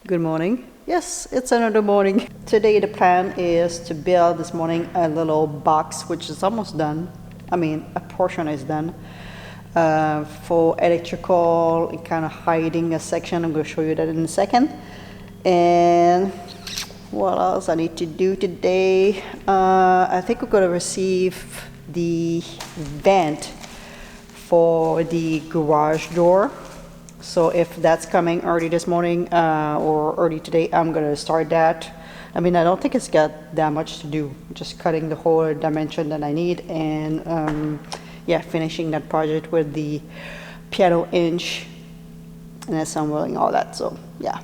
Good morning. Yes, it's another morning. Today the plan is to build this morning a little box which is almost done. I mean, a portion is done for electrical and kind of hiding a section. I'm going to show you that in a second. And what else I need to do today? I think we're going to receive the vent for the garage door. So if that's coming early this morning or early today, I'm gonna start that. I mean, I don't think it's got that much to do. Just cutting the whole dimension that I need and yeah, finishing that project with the piano inch and assembling all that. So yeah,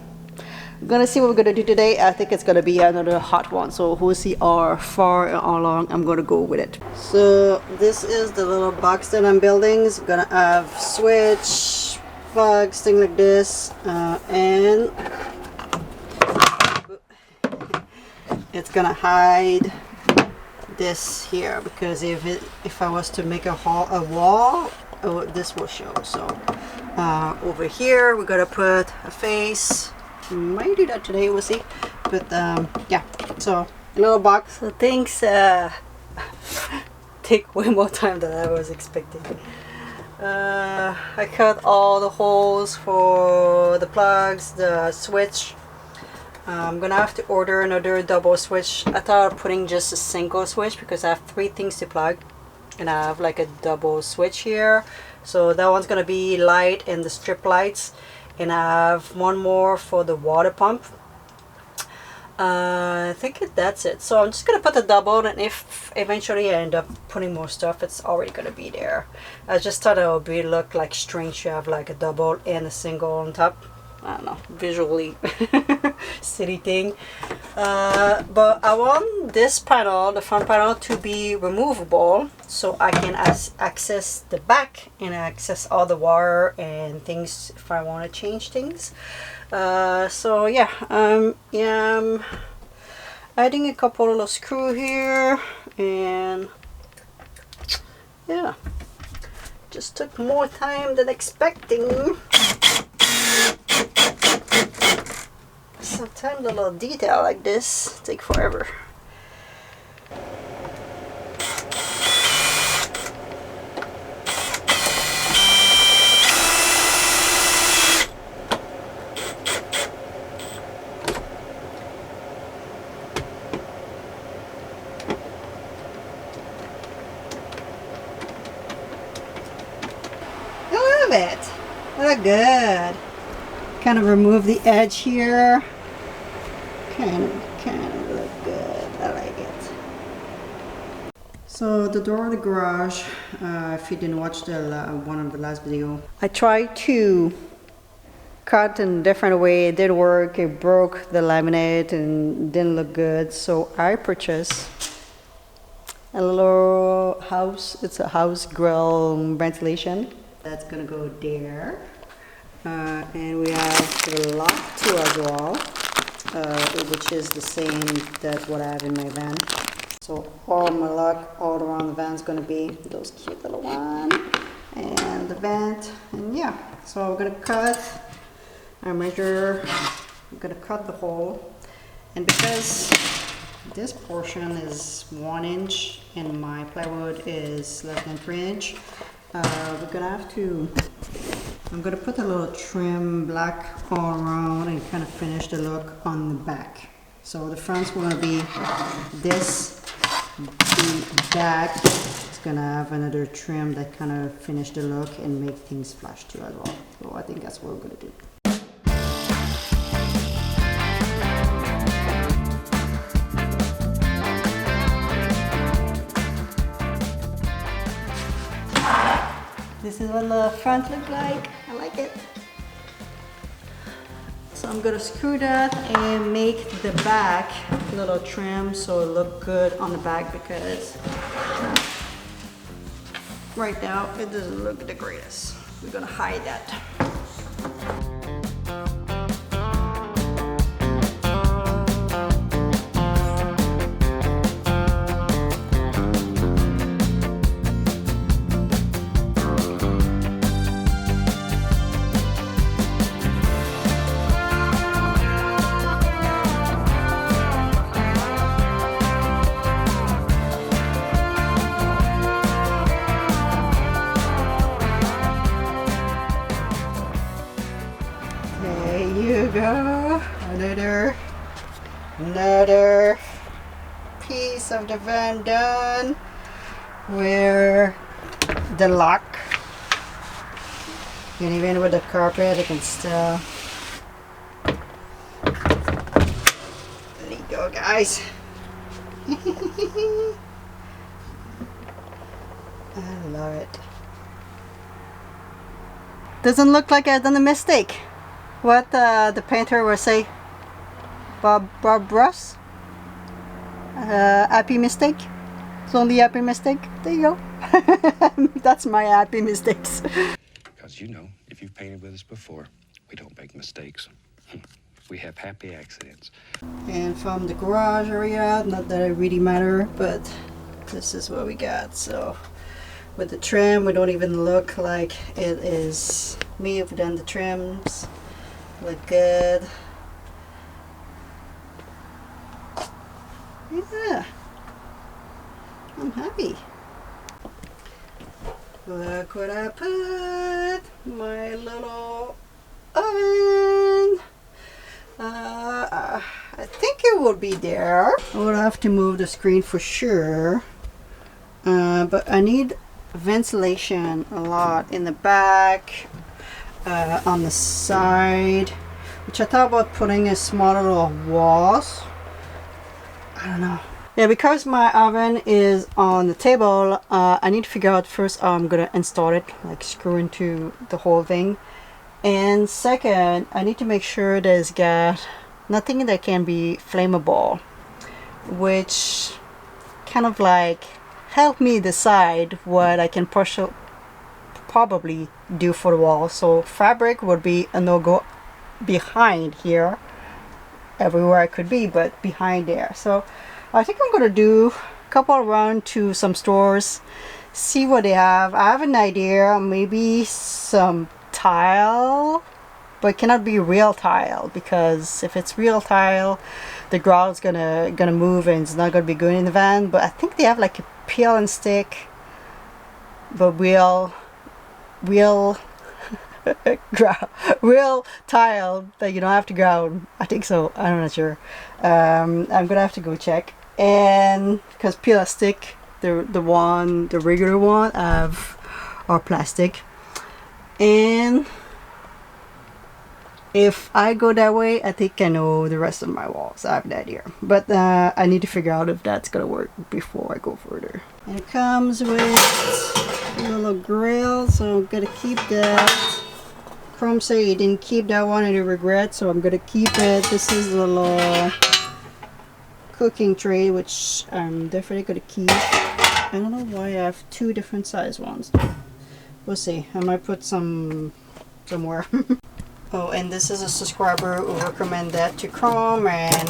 I'm gonna see what we're gonna do today. I think it's gonna be another hot one. So we'll see how far along I'm gonna go with it. So this is the little box that I'm building. It's gonna have switch, plugs, things like this, and it's gonna hide this here because if I was to make a wall, this will show. So over here we're gonna put a face. Might do that today, we'll see. But yeah, so a little box. So things take way more time than I was expecting. I cut all the holes for the plugs, the switch. I'm gonna have to order another double switch. I thought of putting just a single switch because I have 3 things to plug and I have like a double switch here. So that one's gonna be light and the strip lights, and I have one more for the water pump. I think that's it. So I'm just gonna put the double, and if eventually I end up putting more stuff, it's already gonna be there. I just thought it would look like strange to have like a double and a single on top. I don't know, visually silly thing. But I want this panel, the front panel, to be removable so I can access the back and access all the wire and things if I want to change things. So yeah, I'm adding a couple little screw here, and yeah, just took more time than expecting. Sometimes a little detail like this take forever. I love it. Look good. Kind of remove the edge here. Kind of look good. I like it. So the door of the garage, if you didn't watch one of the last video, I tried to cut in a different way. It didn't work. It broke the laminate and didn't look good. So I purchased a little house. It's a house grill ventilation. That's gonna go there. And we have the lock too as well. Which is the same that what I have in my van. So all my lock all around the van is going to be those cute little one and the vent, and yeah. So I'm going to cut, I'm going to cut the hole, and because this portion is 1 inch and my plywood is less than 3 inch, we're going to have to, I'm going to put a little trim black all around and kind of finish the look on the back. So the front's going to be this, the back is going to have another trim that kind of finish the look and make things flash too as well. So I think that's what we're going to do. This is what the front look like. I like it. So I'm gonna screw that and make the back a little trim so it look good on the back, because right now it doesn't look the greatest. We're gonna hide that. go. Another piece of the van done. Where the lock, and even with the carpet, I can still. There you go, guys. I love it. Doesn't look like I've done a mistake. What the painter will say? Bob Ross? Happy mistake? It's only happy mistake. There you go. That's my happy mistakes. Because you know, if you've painted with us before, we don't make mistakes. We have happy accidents. And from the garage area, not that it really matter, but this is what we got. So with the trim, we don't even look like it is me. I've done the trims. Look good. Yeah. I'm happy. Look what I put. My little oven. I think it will be there. I would have to move the screen for sure. But I need ventilation a lot in the back, on the side, which I thought about putting a small little walls. I don't know. Yeah, because my oven is on the table, I need to figure out first how I'm gonna install it, like screw into the whole thing. And second, I need to make sure that it's got nothing that can be flammable, which kind of like help me decide what I can probably do for the wall. So fabric would be a no-go behind here, everywhere I could be, but behind there. So I think I'm gonna do a couple around to some stores, see what they have. I have an idea, maybe some tile, but it cannot be real tile, because if it's real tile, the ground's gonna move and it's not gonna be good in the van. But I think they have like a peel and stick, but real real tile that you don't have to ground. I think so. I'm not sure. I'm gonna have to go check. And because peel and stick, the regular one are plastic. And if I go that way, I think I know the rest of my walls. I have an idea, but I need to figure out if that's gonna work before I go further. And it comes with a little grill, so I'm gonna keep that. Chrome said he didn't keep that one and he regret, so I'm gonna keep it. This is a little cooking tray, which I'm definitely gonna keep. I don't know why I have two different size ones. We'll see. I might put some somewhere. Oh, and this is a subscriber who recommended that to Chrome and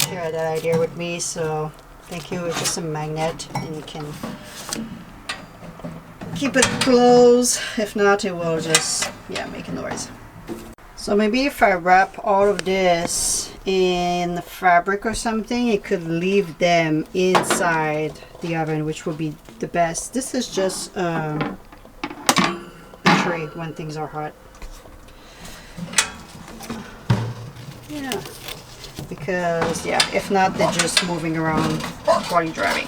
shared that idea with me, so thank you. It's just a magnet and you can keep it closed. If not, it will just, yeah, make a noise. So maybe if I wrap all of this in fabric or something, it could leave them inside the oven, which would be the best. This is just a tray when things are hot. Yeah, because yeah, if not, they're just moving around while you're driving.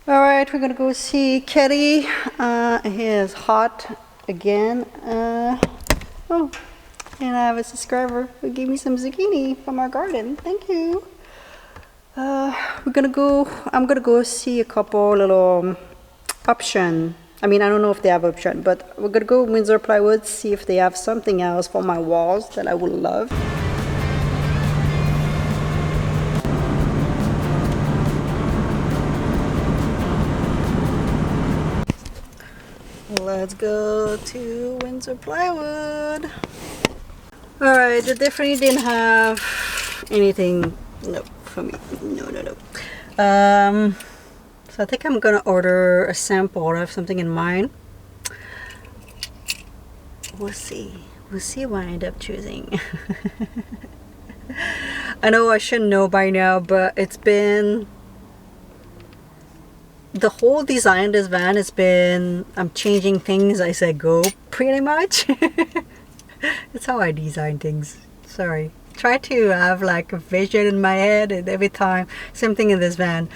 All right, we're gonna go see Kitty. He is hot again. Oh, and I have a subscriber who gave me some zucchini from our garden. Thank you. I'm gonna go see a couple little option. I mean, I don't know if they have option, but we're gonna go Windsor Plywood, see if they have something else for my walls that I would love. Let's go to Windsor Plywood. Alright, they definitely didn't have anything, no, for me. No. So I think I'm gonna order a sample. I have something in mind. We'll see what I end up choosing. I know I should know by now, but it's been, the whole design of this van has been, I'm changing things as I go, pretty much. It's how I design things. Sorry. Try to have like a vision in my head, and every time, same thing in this van.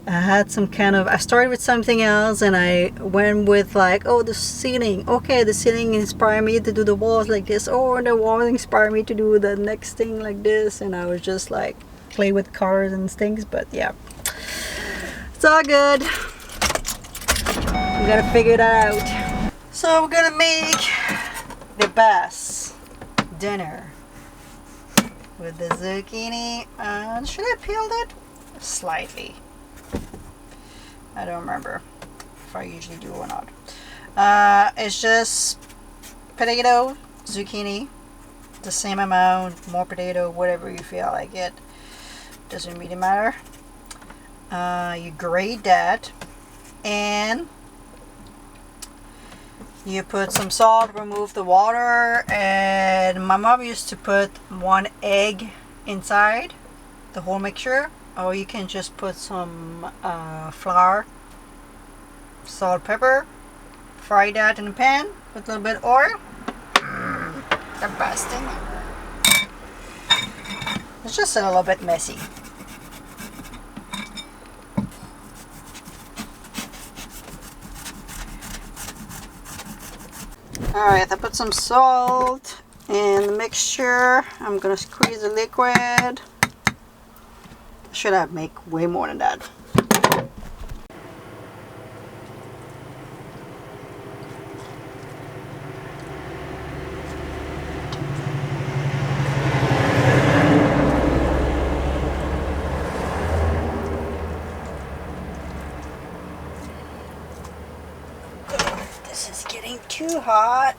I had some kind of, I started with something else and I went with like, oh, the ceiling. Okay, the ceiling inspired me to do the walls like this. Oh, the walls inspired me to do the next thing like this. And I was just like, play with colors and things. But yeah, it's all good. We gotta figure that out. So we're gonna make the best dinner with the zucchini. Should I peel it? Slightly. I don't remember if I usually do or not. It's just potato, zucchini, the same amount, more potato, whatever you feel like it. Doesn't really matter. You grate that and you put some salt, remove the water, and my mom used to put 1 egg inside the whole mixture. Or you can just put some flour, salt, pepper, fry that in a pan with a little bit of oil. The best thing ever. It's just a little bit messy. Alright, I put some salt in the mixture. I'm gonna squeeze the liquid. Should I make way more than that? This is getting too hot.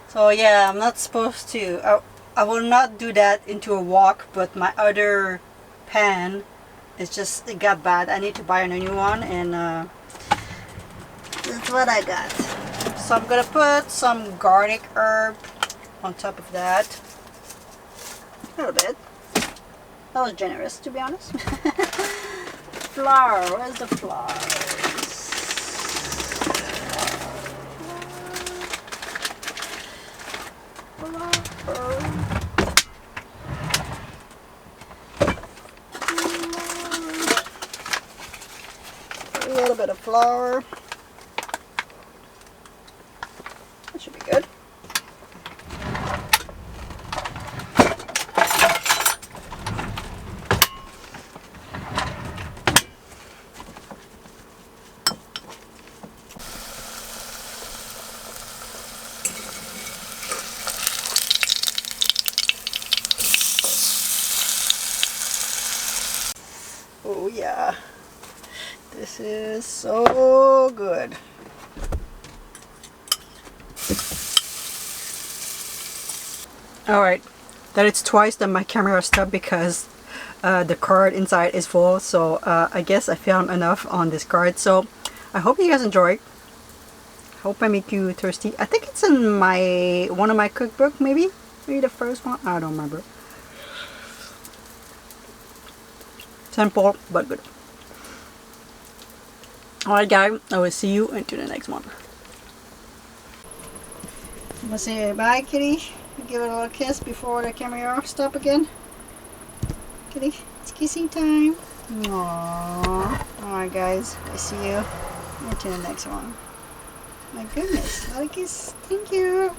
So yeah, I'm not supposed to. I will not do that into a wok, but my other pan, it got bad. I need to buy a new one, and that's what I got. So I'm gonna put some garlic herb on top of that. A little bit. That was generous, to be honest. Flour, where's the flour? A little bit of flour. That should be good. Oh yeah, this is so good. Alright, that it's twice that my camera stopped because the card inside is full, so I guess I filmed enough on this card. So I hope you guys enjoy. Hope I make you thirsty. I think it's in my one of my cookbook, maybe the first one, I don't remember. Simple but good. Alright guys, I will see you into the next one. I'm gonna say bye, kitty. Give it a little kiss before the camera stop again. Kitty, it's kissing time. Aww. Alright guys, I see you into the next one. My goodness, what a kiss. Thank you.